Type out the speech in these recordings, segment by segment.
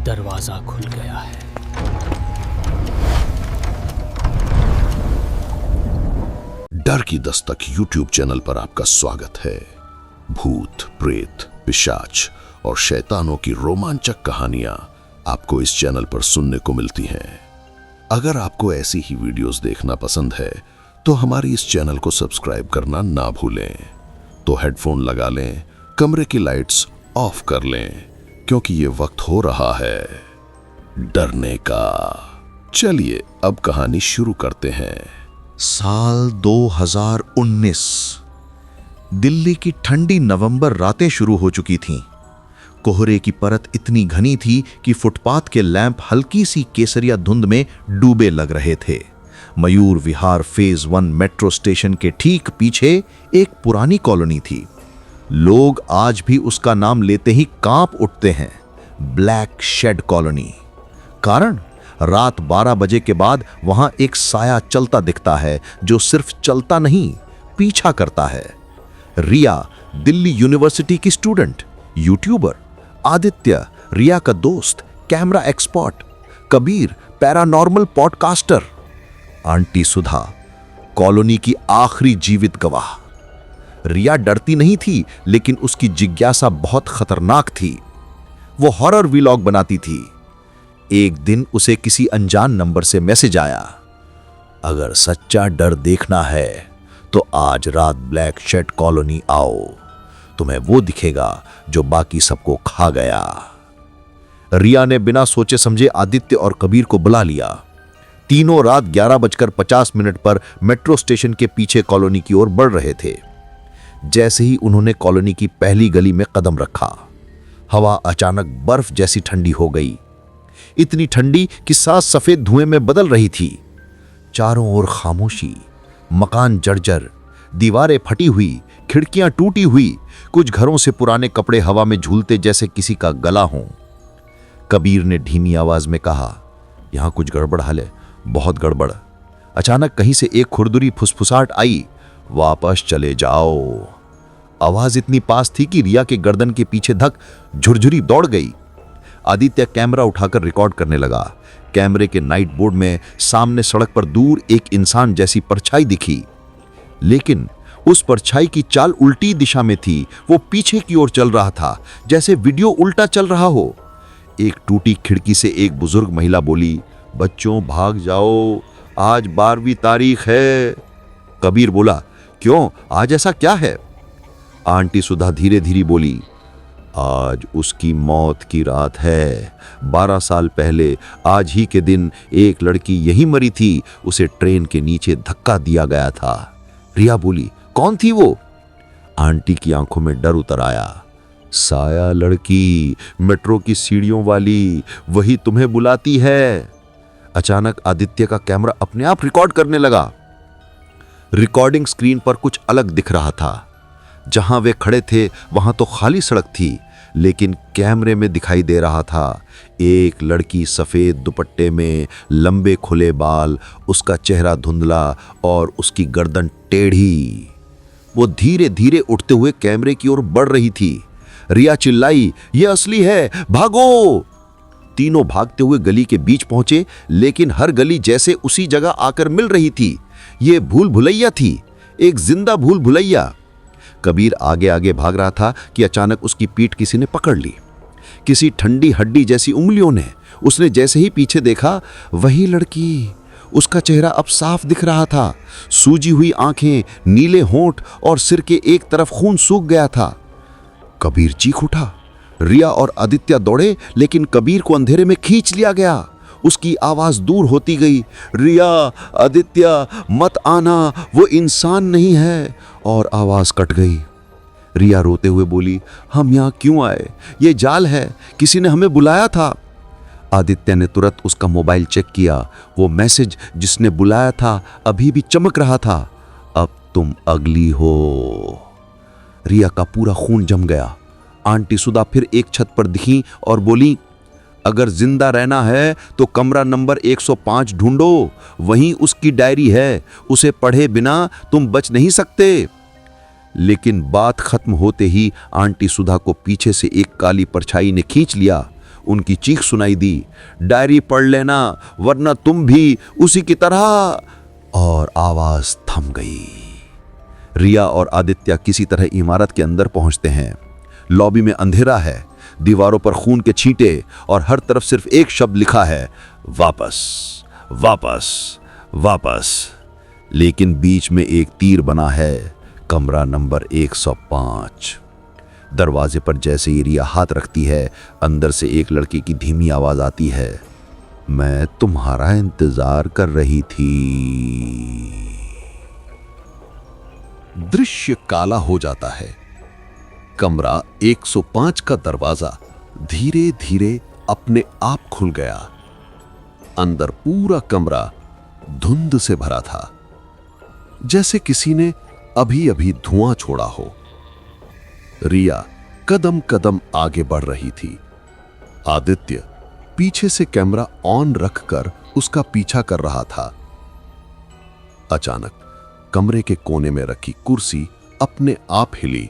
दरवाजा खुल गया है। डर की दस्तक यूट्यूब चैनल पर आपका स्वागत है। भूत, प्रेत, पिशाच और शैतानों की रोमांचक कहानियां आपको इस चैनल पर सुनने को मिलती हैं। अगर आपको ऐसी ही वीडियोस देखना पसंद है तो हमारी इस चैनल को सब्सक्राइब करना ना भूलें। तो हेडफोन लगा लें, कमरे की लाइट्स ऑफ कर लें, क्योंकि ये वक्त हो रहा है डरने का। चलिए अब कहानी शुरू करते हैं। साल 2019। दिल्ली की ठंडी नवंबर रातें शुरू हो चुकी थीं। कोहरे की परत इतनी घनी थी कि फुटपाथ के लैंप हल्की सी केसरिया धुंध में डूबे लग रहे थे। Mayur Vihar phase 1 metro station के ठीक पीछे एक पुरानी कॉलोनी थी। लोग आज भी उसका नाम लेते ही कांप उठते हैं, ब्लैक शेड कॉलोनी। कारण, रात 12 बजे के बाद वहां एक साया चलता दिखता है जो सिर्फ चलता नहीं, पीछा करता है। रिया, दिल्ली यूनिवर्सिटी की स्टूडेंट, यूट्यूबर, आदित्य, रिया का दोस्त, camera expert, Kabir, paranormal podcaster, aunty Sudha, colony की आखिरी जीवित गवाह। रिया डरती नहीं थी, लेकिन उसकी जिज्ञासा बहुत खतरनाक थी। वो हॉरर व्लॉग बनाती थी। एक दिन उसे किसी अनजान नंबर से मैसेज आया, अगर सच्चा डर देखना है तो आज रात ब्लैक शेड कॉलोनी आओ, तुम्हें वो दिखेगा जो बाकी सबको खा गया। रिया ने बिना सोचे समझे आदित्य और कबीर को बुला लिया। तीनों रात 11:50 पर मेट्रो स्टेशन के पीछे कॉलोनी की ओर बढ़ रहे थे। जैसे ही उन्होंने कॉलोनी की पहली गली में कदम रखा, हवा अचानक बर्फ जैसी ठंडी हो गई। इतनी ठंडी कि सांस सफेद धुएं में बदल रही थी। चारों ओर खामोशी, मकान जर्जर, दीवारें फटी हुई, खिड़कियां टूटी हुई, कुछ घरों से पुराने कपड़े हवा में झूलते जैसे किसी का गला हो। कबीर ने धीमी आवाज में कहा, यहां कुछ गड़बड़ हाल है, बहुत गड़बड़। अचानक कहीं से एक खुरदुरी फुसफुसाहट आई, वापस चले जाओ। आवाज इतनी पास थी कि रिया के गर्दन के पीछे धक झुरझुरी दौड़ गई। आदित्य कैमरा उठाकर रिकॉर्ड करने लगा। कैमरे के नाइट बोर्ड में सामने सड़क पर दूर एक इंसान जैसी परछाई दिखी, लेकिन उस परछाई की चाल उल्टी दिशा में थी। वो पीछे की ओर चल रहा था, जैसे वीडियो उल्टा चल रहा हो। एक टूटी खिड़की से एक बुजुर्ग महिला बोली, बच्चों भाग जाओ, आज 12वीं तारीख है। कबीर बोला, क्यों, आज ऐसा क्या है? आंटी सुधा धीरे धीरे बोली, आज उसकी मौत की रात है। 12 साल पहले आज ही के दिन एक लड़की यहीं मरी थी, उसे ट्रेन के नीचे धक्का दिया गया था। रिया बोली, कौन थी वो? आंटी की आंखों में डर उतर आया। साया लड़की, मेट्रो की सीढ़ियों वाली, वही तुम्हें बुलाती है। अचानक आदित्य का कैमरा अपने आप रिकॉर्ड करने लगा। रिकॉर्डिंग स्क्रीन पर कुछ अलग दिख रहा था। जहां वे खड़े थे वहां तो खाली सड़क थी, लेकिन कैमरे में दिखाई दे रहा था एक लड़की सफेद दुपट्टे में, लंबे खुले बाल, उसका चेहरा धुंधला और उसकी गर्दन टेढ़ी। वो धीरे धीरे उठते हुए कैमरे की ओर बढ़ रही थी। रिया चिल्लाई, ये असली है, भागो। तीनों भागते हुए गली के बीच पहुंचे, लेकिन हर गली जैसे उसी जगह आकर मिल रही थी। ये भूल भुलैया थी, एक जिंदा भूल भुलैया। कबीर आगे आगे भाग रहा था कि अचानक उसकी पीठ किसी ने पकड़ ली, किसी ठंडी हड्डी जैसी उंगलियों ने। उसने जैसे ही पीछे देखा, वही लड़की, उसका चेहरा अब साफ दिख रहा था। सूजी हुई आंखें, नीले होंठ और सिर के एक तरफ खून सूख गया था। कबीर चीख उठा। रिया और आदित्य दौड़े, लेकिन कबीर को अंधेरे में खींच लिया गया। उसकी आवाज दूर होती गई, रिया, आदित्य, मत आना, वो इंसान नहीं है। और आवाज कट गई। रिया रोते हुए बोली, हम यहाँ क्यों आए? ये जाल है, किसी ने हमें बुलाया था। आदित्य ने तुरंत उसका मोबाइल चेक किया। वो मैसेज जिसने बुलाया था अभी भी चमक रहा था, अब तुम अगली हो। रिया का पूरा खून जम गया। आंटी सुधा फिर एक छत पर दिखी और बोली, अगर जिंदा रहना है तो कमरा नंबर 105 ढूंढो, वहीं उसकी डायरी है, उसे पढ़े बिना तुम बच नहीं सकते। लेकिन बात खत्म होते ही आंटी सुधा को पीछे से एक काली परछाई ने खींच लिया। उनकी चीख सुनाई दी, डायरी पढ़ लेना वरना तुम भी उसी की तरह। और आवाज थम गई। रिया और आदित्य किसी तरह इमारत के अंदर पहुंचते हैं। लॉबी में अंधेरा है, दीवारों पर खून के छींटे और हर तरफ सिर्फ एक शब्द लिखा है, वापस वापस वापस। लेकिन बीच में एक तीर बना है, कमरा नंबर 105। दरवाजे पर जैसे ही रिया हाथ रखती है, अंदर से एक लड़के की धीमी आवाज आती है, मैं तुम्हारा इंतजार कर रही थी। दृश्य काला हो जाता है। कमरा 105 का दरवाजा धीरे धीरे अपने आप खुल गया। अंदर पूरा कमरा धुंध से भरा था, जैसे किसी ने अभी अभी धुआं छोड़ा हो। रिया कदम कदम आगे बढ़ रही थी। आदित्य पीछे से कैमरा ऑन रखकर उसका पीछा कर रहा था। अचानक कमरे के कोने में रखी कुर्सी अपने आप हिली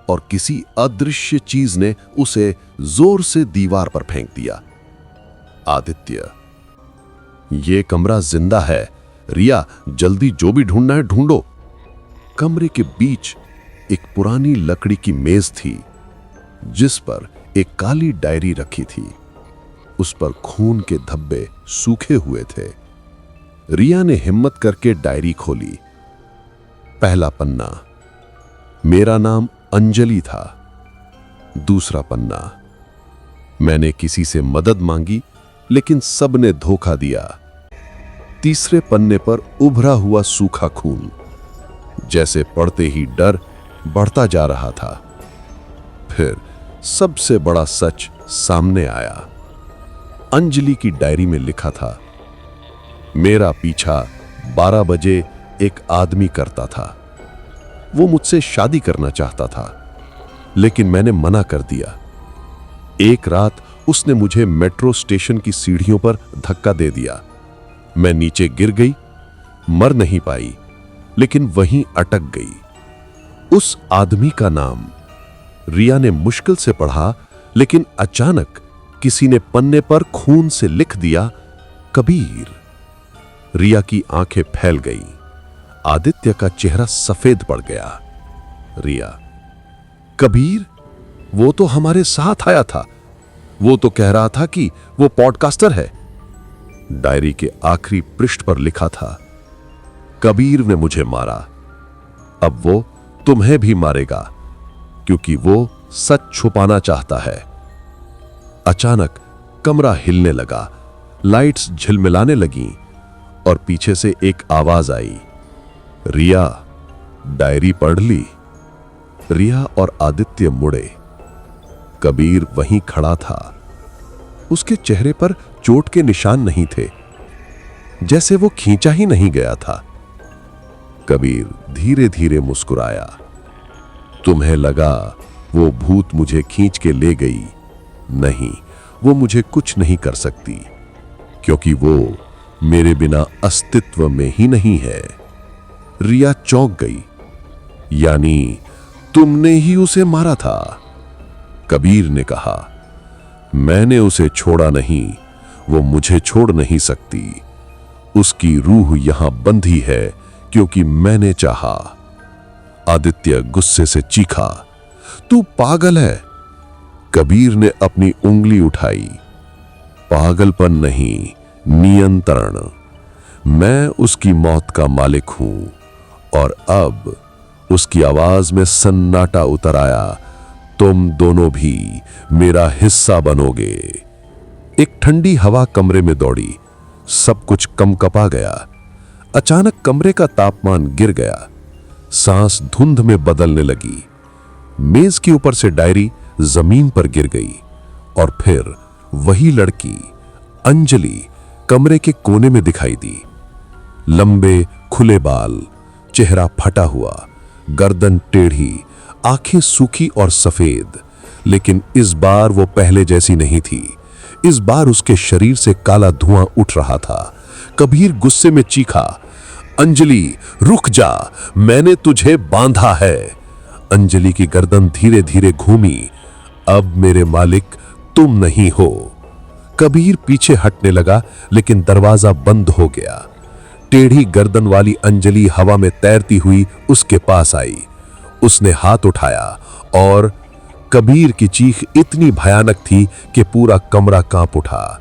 और किसी अदृश्य चीज ने उसे जोर से दीवार पर फेंक दिया। आदित्य, ये कमरा जिंदा है। रिया, जल्दी जो भी ढूंढना है ढूंढो। कमरे के बीच एक पुरानी लकड़ी की मेज थी, जिस पर एक काली डायरी रखी थी। उस पर खून के धब्बे सूखे हुए थे। रिया ने हिम्मत करके डायरी खोली। पहला पन्ना, मेरा नाम अंजलि था। दूसरा पन्ना, मैंने किसी से मदद मांगी लेकिन सबने धोखा दिया। तीसरे पन्ने पर उभरा हुआ सूखा खून, जैसे पढ़ते ही डर बढ़ता जा रहा था। फिर सबसे बड़ा सच सामने आया। अंजलि की डायरी में लिखा था, मेरा पीछा 12 बजे एक आदमी करता था। वो मुझसे शादी करना चाहता था, लेकिन मैंने मना कर दिया। एक रात उसने मुझे मेट्रो स्टेशन की सीढ़ियों पर धक्का दे दिया। मैं नीचे गिर गई, मर नहीं पाई, लेकिन वहीं अटक गई। उस आदमी का नाम रिया ने मुश्किल से पढ़ा, लेकिन अचानक किसी ने पन्ने पर खून से लिख दिया, कबीर। रिया की आंखें फैल गईं। आदित्य का चेहरा सफेद पड़ गया। रिया, कबीर? वो तो हमारे साथ आया था। वो तो कह रहा था कि वो पॉडकास्टर है। डायरी के आखिरी पृष्ठ पर लिखा था, कबीर ने मुझे मारा, अब वो तुम्हें भी मारेगा, क्योंकि वो सच छुपाना चाहता है। अचानक कमरा हिलने लगा, लाइट्स झिलमिलाने लगीं और पीछे से एक आवाज आई, रिया, डायरी पढ़ ली? रिया और आदित्य मुड़े। कबीर वहीं खड़ा था। उसके चेहरे पर चोट के निशान नहीं थे, जैसे वो खींचा ही नहीं गया था। कबीर धीरे धीरे मुस्कुराया। तुम्हें लगा वो भूत मुझे खींच के ले गई? नहीं, वो मुझे कुछ नहीं कर सकती, क्योंकि वो मेरे बिना अस्तित्व में ही नहीं है। रिया चौंक गई। यानी तुमने ही उसे मारा था? कबीर ने कहा, मैंने उसे छोड़ा नहीं, वो मुझे छोड़ नहीं सकती। उसकी रूह यहां बंधी है क्योंकि मैंने चाहा। आदित्य गुस्से से चीखा, तू पागल है। कबीर ने अपनी उंगली उठाई। पागलपन नहीं, नियंत्रण। मैं उसकी मौत का मालिक हूं। और अब उसकी आवाज में सन्नाटा उतर आया, तुम दोनों भी मेरा हिस्सा बनोगे। एक ठंडी हवा कमरे में दौड़ी। सब कुछ कंपकपा गया। अचानक कमरे का तापमान गिर गया। सांस धुंध में बदलने लगी। मेज के ऊपर से डायरी जमीन पर गिर गई और फिर वही लड़की अंजलि कमरे के कोने में दिखाई दी। लंबे खुले बाल, चेहरा फटा हुआ, गर्दन टेढ़ी, आंखें सूखी और सफेद। लेकिन इस बार वो पहले जैसी नहीं थी। इस बार उसके शरीर से काला धुआं उठ रहा था। कबीर गुस्से में चीखा, अंजलि रुक जा, मैंने तुझे बांधा है। अंजलि की गर्दन धीरे धीरे घूमी। अब मेरे मालिक तुम नहीं हो। कबीर पीछे हटने लगा, लेकिन दरवाजा बंद हो गया। टेढ़ी गर्दन वाली अंजलि हवा में तैरती हुई उसके पास आई। उसने हाथ उठाया और कबीर की चीख इतनी भयानक थी कि पूरा कमरा कांप उठा।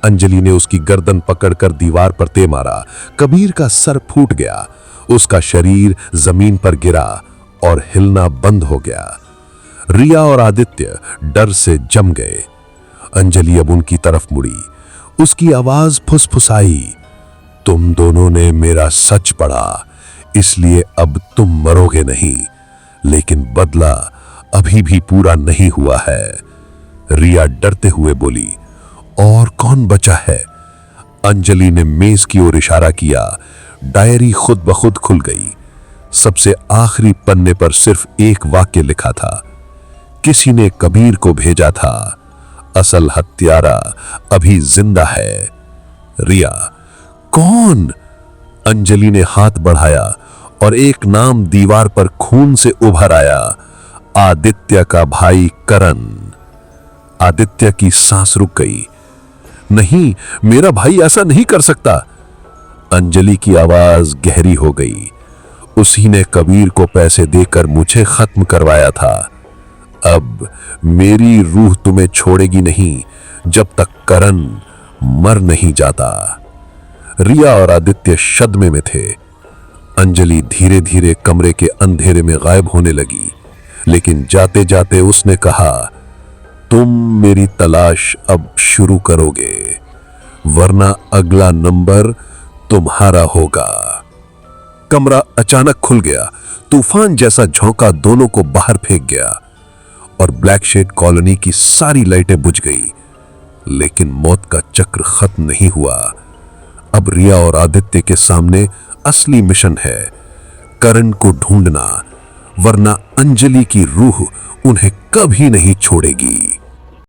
अंजलि ने उसकी गर्दन पकड़कर दीवार पर दे मारा। कबीर का सर फूट गया, उसका शरीर जमीन पर गिरा और हिलना बंद हो गया। रिया और आदित्य डर से जम गए। अंजलि अब उनकी तरफ मुड़ी। उसकी आवाज फुसफुसाई, तुम दोनों ने मेरा सच पढ़ा, इसलिए अब तुम मरोगे नहीं, लेकिन बदला अभी भी पूरा नहीं हुआ है। रिया डरते हुए बोली, और कौन बचा है? अंजलि ने मेज की ओर इशारा किया। डायरी खुद ब खुद खुल गई। सबसे आखिरी पन्ने पर सिर्फ एक वाक्य लिखा था, किसी ने कबीर को भेजा था, असल हत्यारा अभी जिंदा है। रिया, कौन? अंजलि ने हाथ बढ़ाया और एक नाम दीवार पर खून से उभर आया, आदित्य का भाई करण। आदित्य की सांस रुक गई। नहीं, मेरा भाई ऐसा नहीं कर सकता। अंजलि की आवाज गहरी हो गई। उसी ने कबीर को पैसे देकर मुझे खत्म करवाया था। अब मेरी रूह तुम्हें छोड़ेगी नहीं जब तक करण मर नहीं जाता। रिया और आदित्य सदमे में थे। अंजलि धीरे धीरे कमरे के अंधेरे में गायब होने लगी, लेकिन जाते जाते उसने कहा, तुम मेरी तलाश अब शुरू करोगे, वरना अगला नंबर तुम्हारा होगा। कमरा अचानक खुल गया। तूफान जैसा झोंका दोनों को बाहर फेंक गया और ब्लैक शेड कॉलोनी की सारी लाइटें बुझ गई। लेकिन मौत का चक्र खत्म नहीं हुआ। अब रिया और आदित्य के सामने असली मिशन है, करण को ढूंढना, वरना अंजलि की रूह उन्हें कभी नहीं छोड़ेगी।